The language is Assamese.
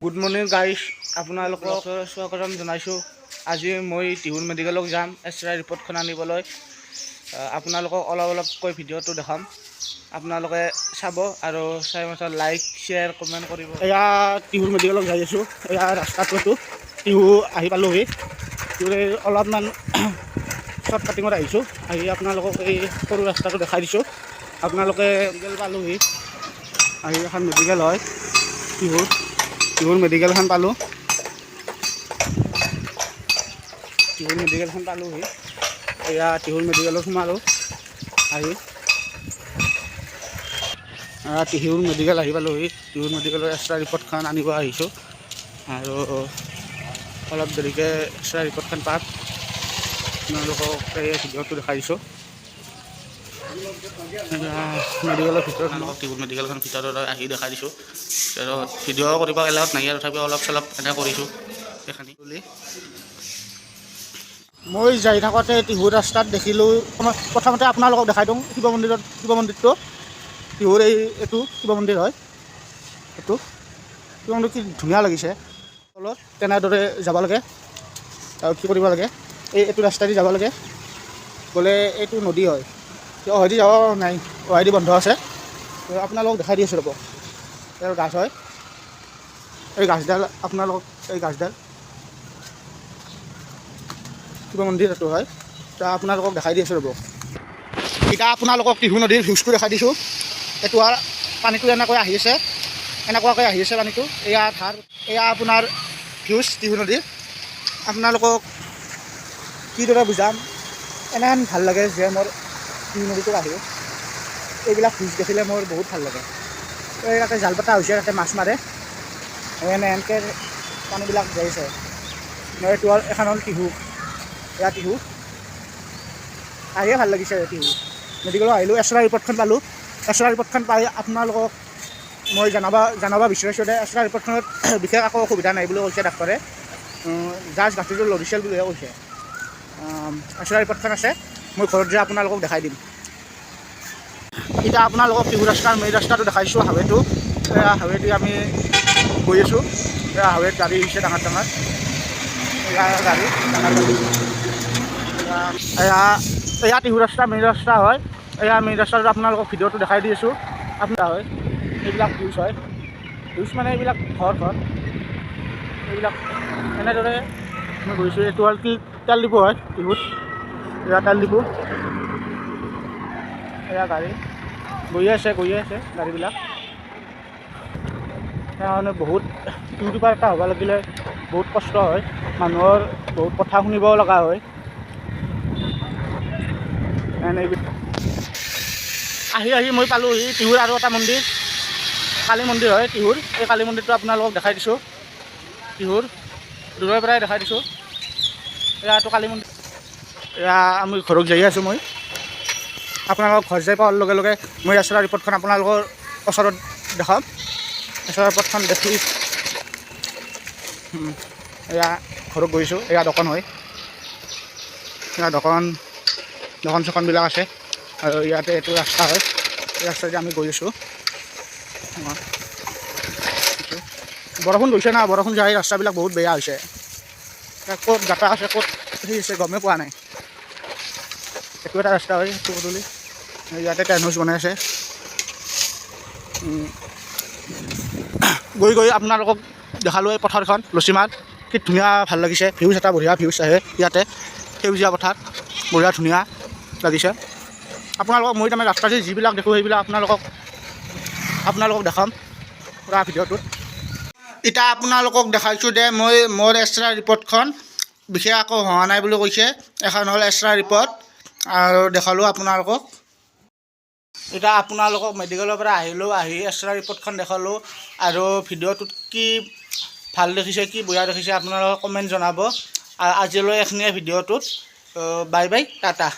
গুড মৰ্নিং গাইজ, আপোনালোকক স্বাগতম জনাইছোঁ। আজি মই টিহুৰ মেডিকেলক যাম এক্সৰে ৰিপৰ্টখন আনিবলৈ। আপোনালোকক অলপকৈ ভিডিঅ'টো দেখাম, আপোনালোকে চাব আৰু চাই পাছত লাইক শ্বেয়াৰ কমেণ্ট কৰিব। এয়া টিহুৰ মেডিকেলক যাই আছোঁ। এয়া ৰাস্তাটো টিহু আহি পালোহি। টিহুৰে অলপমান শ্বৰ্ট কাটিঙত আহিছোঁ। আহি আপোনালোকক এই সৰু ৰাস্তাটো দেখাই দিছোঁ। আপোনালোকে মেডিকেল পালোহি। আহি এখন মেডিকেল হয় টিহুৰ মেডিকেলখন পালোঁ। টিহুৰ মেডিকেলখন পালোঁহি। এয়া টিহুৰ মেডিকেলত সোমালোঁ। আহি টিহুৰ মেডিকেল আহি পালোঁহি। টিহুৰ মেডিকেলৰ এক্সৰে ৰিপৰ্টখন আনিব আহিছোঁ আৰু অলপ দেৰিকৈ এক্সৰে ৰিপৰ্টখন পাম। আপোনালোকক এই ভিডিঅ'টো দেখাই দিছোঁ। মেডিকেলৰ ভিতৰত টিহুৰ মেডিকেলখন ভিতৰত আহি দেখাই দিছোঁ। ভিডিঅ' কৰিব এলাউড নাই, তথাপিও অলপ চলপ এনে কৰিছোঁ সেইখিনি বুলি। মই যাই থাকোঁতে টিহুৰ ৰাস্তাত দেখিলোঁ। প্ৰথমতে আপোনালোকক দেখাই দিওঁ শিৱ মন্দিৰটো। টিহুৰ এইটো শিৱ মন্দিৰ হয়। এইটো শিৱ মন্দিৰ কি ধুনীয়া লাগিছে। তলত তেনেদৰে যাব লাগে আৰু কি কৰিব লাগে, এইটো ৰাস্তাইদি যাব লাগে। গ'লে এইটো নদী হয়, হয়দি যাব নাই, হয়দি বন্ধ আছে। আপোনালোকক দেখাই দি আছোঁ ৰ'ব। ইয়াৰ গাছ হয়, এই গাছডাল আপোনালোকক এই গাছডাল শিৱ মন্দিৰ এইটো হয়। এতিয়া আপোনালোকক দেখাই দি আছোঁ ৰ'ব। এতিয়া আপোনালোকক টিহু নদীৰ ভিউজটো দেখাই দিছোঁ। এইটো আৰু পানীটো এনেকৈ আহি আছে, এনেকুৱাকৈ আহি আছে পানীটো। এয়া ধাৰ, এয়া আপোনাৰ ভিউজ টিহু নদীৰ। আপোনালোকক কিদৰে বুজাম, এনেহেন ভাল লাগে যে মোৰ টিহু নদীটো আহি এইবিলাক ভিউজ দেখিলে মোৰ বহুত ভাল লাগে। এই তাতে জাল পতা হৈছে, তাতে মাছ মাৰে, এনেকৈ পানীবিলাক যাই আছে। এইটো হ'ল এখন হ'ল টিহু। এয়া টিহু আহিয়ে ভাল লাগিছে। টিহু মেডিকেলত আহিলোঁ, এক্সৰে ৰিপৰ্টখন পালোঁ। এক্সৰে ৰিপৰ্টখন পাই আপোনালোকক মই জনাব বিচাৰিছোঁ যে এক্সৰে ৰিপৰ্টখনত বিশেষ একো অসুবিধা নাই বুলি কৈছে ডাক্তৰে। জাষ্ট গাঁঠিটো লৰিছিল বুলিহে কৈছে। এক্সৰে ৰিপৰ্টখন আছে, মই ঘৰত যাই আপোনালোকক দেখাই দিম। এতিয়া আপোনালোকক টিহু ৰাস্তাৰ মেইন ৰাস্তাটো দেখাইছোঁ, হাইৱেটো। এয়া হাইৱেদি আমি গৈ আছোঁ। এয়া হাইৱেত গাড়ী আহিছে ডাঙৰ ডাঙৰ, এয়া গাড়ী ডাঙৰ গাড়ী। এয়া টিহু ৰাস্তা মেইন ৰাস্তা হয়। এয়া মেইন ৰাস্তাটো আপোনালোকক ভিডিঅ'টো দেখাই দি আছোঁ। আপোনাৰ হয় এইবিলাক ভিউজ হয়, ভিউজ মানে এইবিলাক ঘৰ এইবিলাক এনেদৰে মই গৈছোঁ। এইটো হ'ল কি তেল ডিপু হয় টিহুত। এয়া তেল ডিপু, এয়া গাড়ী গৈয়ে আছে গাড়ীবিলাক। সেইকাৰণে বহুত ইউটিউবাৰ এটা হ'ব লাগিলে বহুত কষ্ট হয়, মানুহৰ বহুত কথা শুনিব লগা হয়। আহি মই পালোঁহি টিহুৰ আৰু এটা মন্দিৰ, কালী মন্দিৰ হয় টিহুৰ। এই কালী মন্দিৰটো আপোনালোকক দেখাই দিছোঁ। টিহুৰ দূৰৰ পৰাই দেখাই দিছোঁ। এয়াটো কালী মন্দিৰ। এয়া আমি ঘৰত যাই আছোঁ। মই আপোনালোকক ঘৰ যাই পোৱাৰ লগে লগে মই এক্সৰে ৰিপৰ্টখন আপোনালোকৰ ওচৰত দেখাম। এক্সৰে ৰিপৰ্টখন দেখি এয়া ঘৰত গৈছোঁ। এয়া দোকান হয়, এয়া দোকান চোকানবিলাক আছে আৰু ইয়াতে এইটো ৰাস্তা হয়। এই ৰাস্তাদি আমি গৈ আছোঁ। বৰষুণ গৈছে না, বৰষুণ যাই ৰাস্তাবিলাক বহুত বেয়া হৈছে। ক'ত গাঁটা আছে, ক'ত সেই আছে গমেই পোৱা নাই। এইটো এটা ৰাস্তা হয়, সেইটো পদূলি। ইয়াতে টেণ্ট হাউচ বনাই আছে। গৈ আপোনালোকক দেখালোঁ এই পথাৰখন লছিমাৰ। কি ধুনীয়া ভাল লাগিছে, ভিউজ এটা বঢ়িয়া ভিউজ আহে ইয়াতে। সেউজীয়া পথাৰ বঢ়িয়া ধুনীয়া লাগিছে। আপোনালোকক মই তাৰমানে ৰাস্তাতে যিবিলাক দেখোঁ সেইবিলাক আপোনালোকক দেখাম পুৰা ভিডিঅ'টোত। এতিয়া আপোনালোকক দেখাইছোঁ যে মই মোৰ এক্সৰে ৰিপৰ্টখন বিশেষ একো হোৱা নাই বুলি কৈছে। এখন হ'ল এক্সৰে ৰিপৰ্ট আৰু দেখালোঁ আপোনালোকক। এতিয়া আপোনালোকক মেডিকেলৰ পৰা আহিলোঁ, আহি এক্সৰে ৰিপৰ্টখন দেখালোঁ আৰু ভিডিঅ'টোত কি ভাল দেখিছে, কি বেয়া দেখিছে আপোনালোকে কমেণ্ট জনাব। আজিলৈ এইখিনিয়ে ভিডিঅ'টোত। Bye bye, Tata.